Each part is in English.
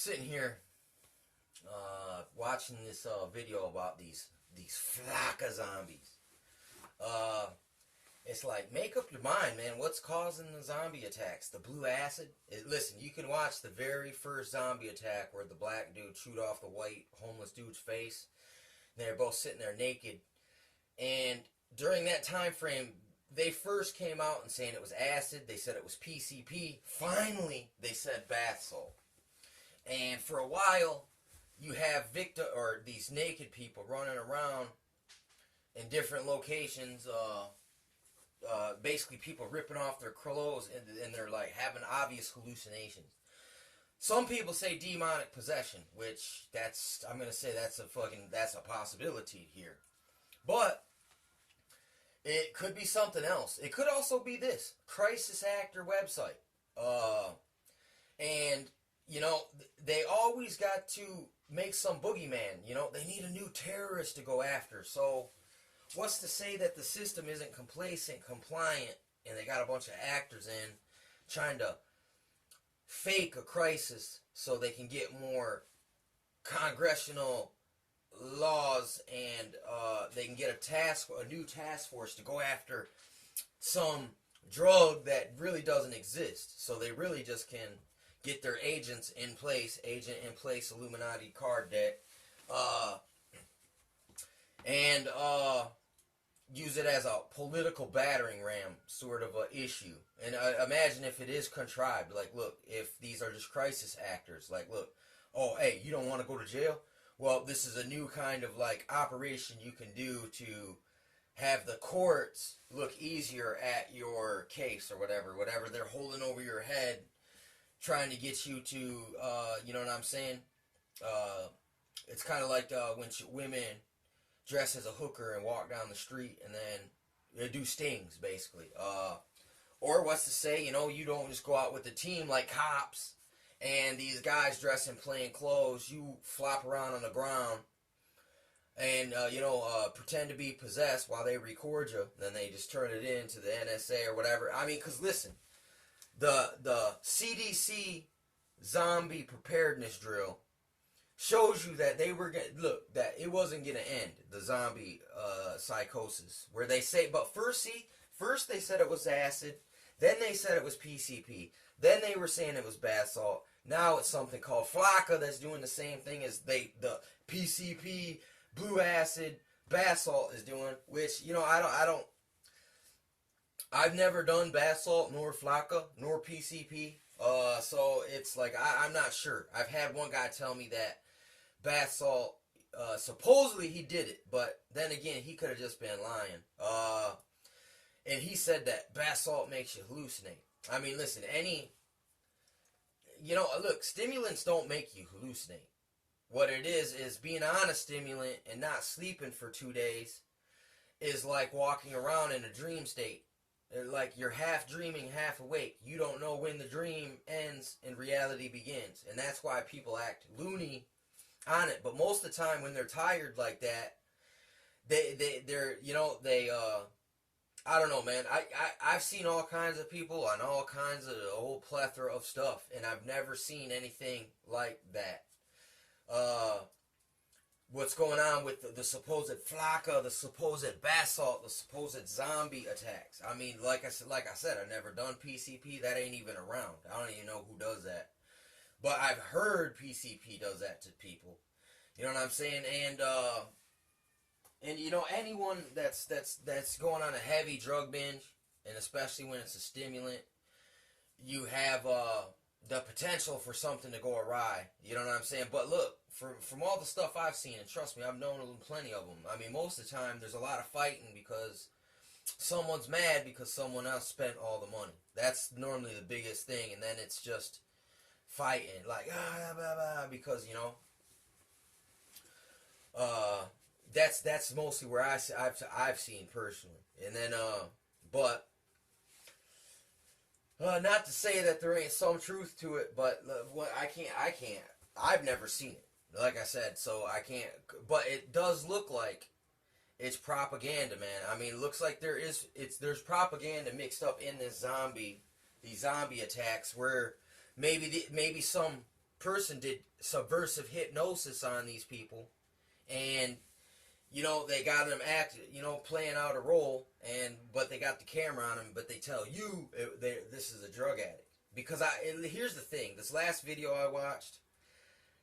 sitting here watching this video about these flocka zombies. It's like, make up your mind, man. What's causing the zombie attacks? The blue acid? Listen, you can watch the very first zombie attack where the black dude chewed off the white homeless dude's face. And they're both sitting there naked. And during that time frame, they first came out and saying it was acid. They said it was PCP. Finally, they said bath salt. And for a while, you have these naked people running around in different locations, basically people ripping off their clothes and they're like having obvious hallucinations. Some people say demonic possession, which I'm gonna say that's a possibility here. But it could be something else. It could also be this crisis actor website. And you know, they always got to make some boogeyman. You know, they need a new terrorist to go after. So what's to say that the system isn't complacent, compliant, and they got a bunch of actors in trying to fake a crisis so they can get more congressional laws and they can get a new task force to go after some drug that really doesn't exist. So they really just can get their agent in place, Illuminati card deck, and use it as a political battering ram sort of a issue. And imagine if it is contrived. Like, look, if these are just crisis actors, like, look, oh, hey, you don't want to go to jail? Well, this is a new kind of, like, operation you can do to have the courts look easier at your case or whatever they're holding over your head, trying to get you to, you know what I'm saying? It's kind of like when women dress as a hooker and walk down the street and then they do stings, basically. Or what's to say, you know, you don't just go out with the team like cops and these guys dress in plain clothes. You flop around on the ground and, pretend to be possessed while they record you. Then they just turn it in to the NSA or whatever. I mean, because listen, the CDC zombie preparedness drill shows you that they were that it wasn't gonna end the zombie psychosis, where they say, but first they said it was acid, then they said it was PCP, then they were saying it was Bathsalt. Now it's something called flocka that's doing the same thing as the PCP, blue acid, Bathsalt is doing. Which, you know, I've never done Bathsalt nor flocka nor PCP. So it's like, I'm not sure. I've had one guy tell me that Bathsalt, supposedly he did it, but then again, he could have just been lying. And he said that Bathsalt makes you hallucinate. I mean, listen, look, stimulants don't make you hallucinate. What it is being on a stimulant and not sleeping for 2 days is like walking around in a dream state. Like you're half dreaming, half awake. You don't know when the dream ends and reality begins. And that's why people act loony on it. But most of the time when they're tired like that, they're I don't know, man. I've seen all kinds of people on all kinds of a whole plethora of stuff, and I've never seen anything like that. What's going on with the supposed flocka, the supposed Bathsalt, the supposed zombie attacks. I mean, like I said, I've never done PCP. That ain't even around. I don't even know who does that. But I've heard PCP does that to people. You know what I'm saying? And you know, anyone that's going on a heavy drug binge, and especially when it's a stimulant, you have the potential for something to go awry. You know what I'm saying? But look, from all the stuff I've seen, and trust me, I've known plenty of them. I mean, most of the time, there's a lot of fighting because someone's mad because someone else spent all the money. That's normally the biggest thing, and then it's just fighting, like, blah, blah, because, you know, that's mostly where I've seen personally. And then, but not to say that there ain't some truth to it, but I can't. I've never seen it, like I said, so I can't. But it does look like it's propaganda, man. I mean, it looks like there's propaganda mixed up in these zombie attacks, where maybe some person did subversive hypnosis on these people, and they got them playing out a role, but they got the camera on them, but they tell you this is a drug addict. Because here's the thing, this last video I watched,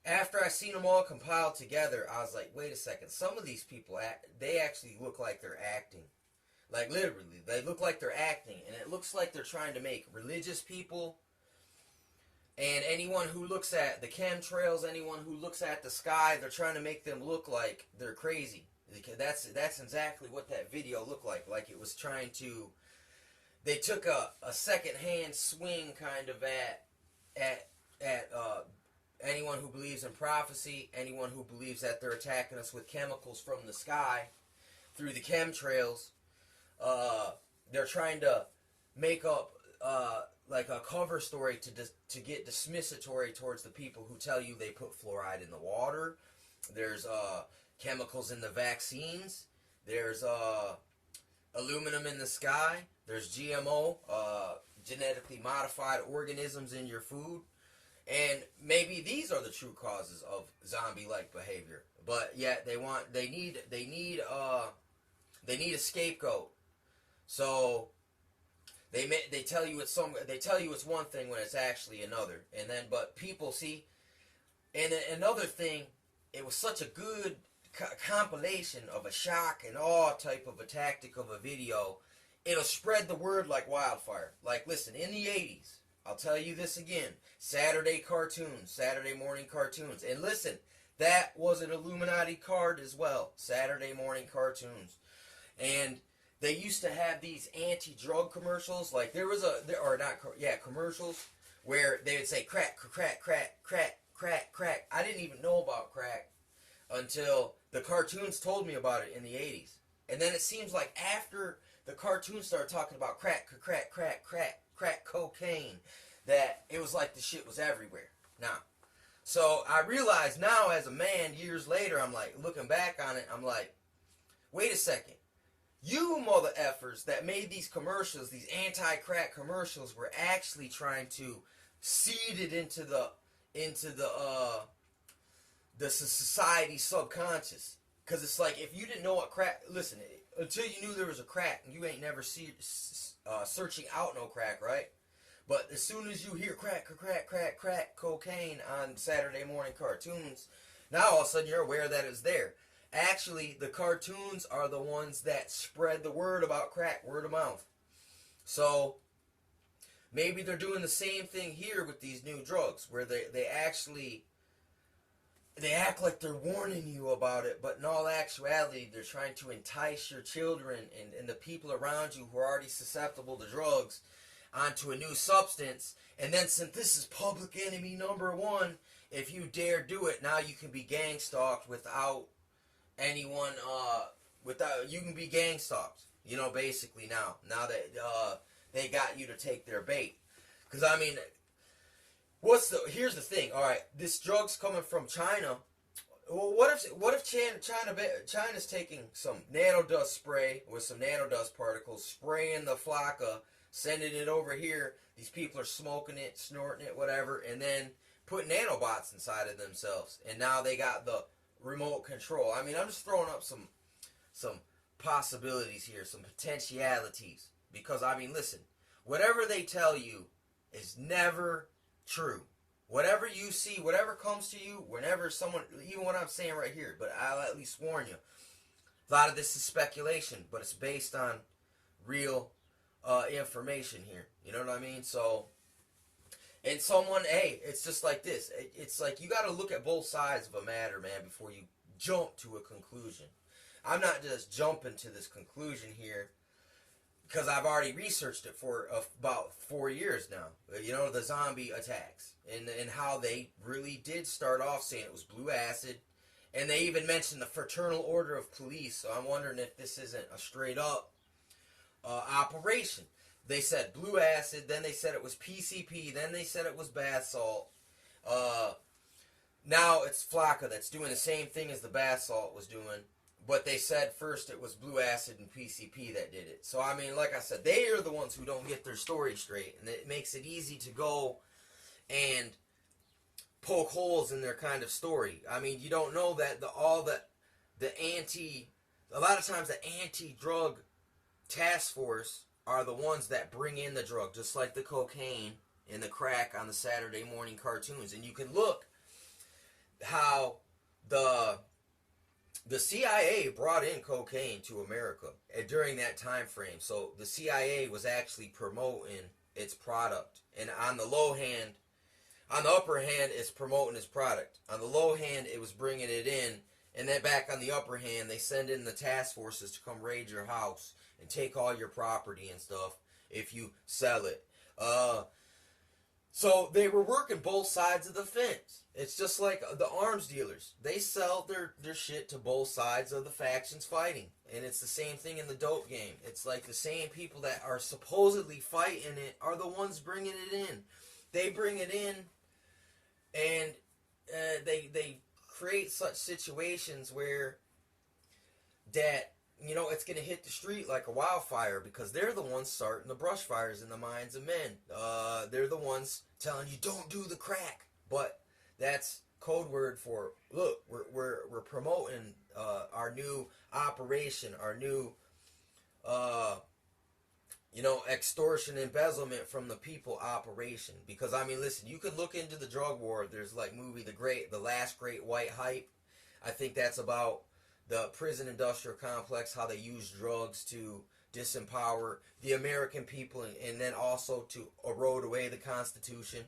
after I seen them all compiled together, I was like, wait a second, some of these people, they actually look like they're acting. Like, literally, they look like they're acting, and it looks like they're trying to make religious people, and anyone who looks at the chemtrails, anyone who looks at the sky, they're trying to make them look like they're crazy. That's exactly what that video looked like. Like, it was trying to, they took a second-hand swing kind of at anyone who believes in prophecy, anyone who believes that they're attacking us with chemicals from the sky through the chemtrails. They're trying to make up like a cover story to get dismissatory towards the people who tell you they put fluoride in the water. There's chemicals in the vaccines. There's aluminum in the sky. There's GMO, genetically modified organisms in your food. And maybe these are the true causes of zombie-like behavior. But yet they need a scapegoat. So they tell you it's one thing when it's actually another. And then but people see, and another thing, it was such a good compilation of a shock and awe type of a tactic of a video. It'll spread the word like wildfire. Like, listen, in the 80s, I'll tell you this again, Saturday morning cartoons. And listen, that was an Illuminati card as well, Saturday morning cartoons. And they used to have these anti-drug commercials, like commercials, where they would say crack, crack, crack, crack, crack, crack. I didn't even know about crack until the cartoons told me about it in the 80s. And then it seems like after the cartoons started talking about crack, crack, crack, crack, crack cocaine, that it was like the shit was everywhere. Now, so I realize now as a man, years later, I'm like, looking back on it, I'm like, wait a second. You mother effers that made these commercials, these anti-crack commercials, were actually trying to seed it into the society subconscious. Because it's like, if you didn't know what crack, listen, until you knew there was a crack, you ain't never searching out no crack, right? But as soon as you hear crack, crack, crack, crack, cocaine on Saturday morning cartoons, now all of a sudden you're aware that it's there. Actually, the cartoons are the ones that spread the word about crack, word of mouth. So, maybe they're doing the same thing here with these new drugs, where they act like they're warning you about it, but in all actuality, they're trying to entice your children and the people around you who are already susceptible to drugs onto a new substance. And then, since this is public enemy number one, if you dare do it, now you can be gang stalked without anyone, you can be gang stalked, basically now that they got you to take their bait. Because I mean, here's the thing. All right, this drug's coming from China. Well, what if China's taking some nanodust spray with some nanodust particles, spraying the flocka, sending it over here. These people are smoking it, snorting it, whatever, and then putting nanobots inside of themselves. And now they got the remote control. I mean, I'm just throwing up some possibilities here, some potentialities. Because, I mean, listen, whatever they tell you is never true. Whatever you see, whatever comes to you, whenever someone, even what I'm saying right here, but I'll at least warn you, a lot of this is speculation, but it's based on real information here. You know what I mean? So, and it's just like this. It's like you got to look at both sides of a matter, man, before you jump to a conclusion. I'm not just jumping to this conclusion here because I've already researched it for about 4 years now. You know, the zombie attacks and how they really did start off saying it was blue acid. And they even mentioned the Fraternal Order of Police. So I'm wondering if this isn't a straight up operation. They said blue acid, then they said it was PCP, then they said it was Bathsalt. Now it's Flocka that's doing the same thing as the Bathsalt was doing. But they said first it was blue acid and PCP that did it. So, I mean, like I said, they are the ones who don't get their story straight. And it makes it easy to go and poke holes in their kind of story. I mean, you don't know that a lot of times the anti-drug task force are the ones that bring in the drug, just like the cocaine and the crack on the Saturday morning cartoons. And you can look how the CIA brought in cocaine to America during that time frame. So the CIA was actually promoting its product, and on the upper hand, it's promoting its product. On the low hand, it was bringing it in, and then back on the upper hand, they send in the task forces to come raid your house and take all your property and stuff if you sell it. So they were working both sides of the fence. It's just like the arms dealers. They sell their shit to both sides of the factions fighting. And it's the same thing in the dope game. It's like the same people that are supposedly fighting it are the ones bringing it in. They bring it in, and they create such situations where that, you know, it's going to hit the street like a wildfire, because they're the ones starting the brush fires in the minds of men. They're the ones telling you don't do the crack, but that's code word for, look, we're promoting our new operation, our new extortion, embezzlement from the people operation. Because I mean, listen, you can look into the drug war. There's like movie The Last Great White Hype. I think that's about the prison industrial complex, how they use drugs to disempower the American people, and then also to erode away the Constitution.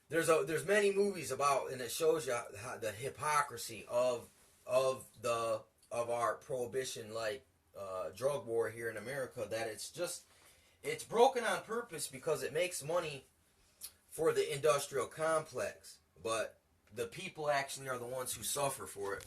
There's many movies about, and it shows you how the hypocrisy of our prohibition drug war here in America. That it's broken on purpose because it makes money for the industrial complex, but the people actually are the ones who suffer for it.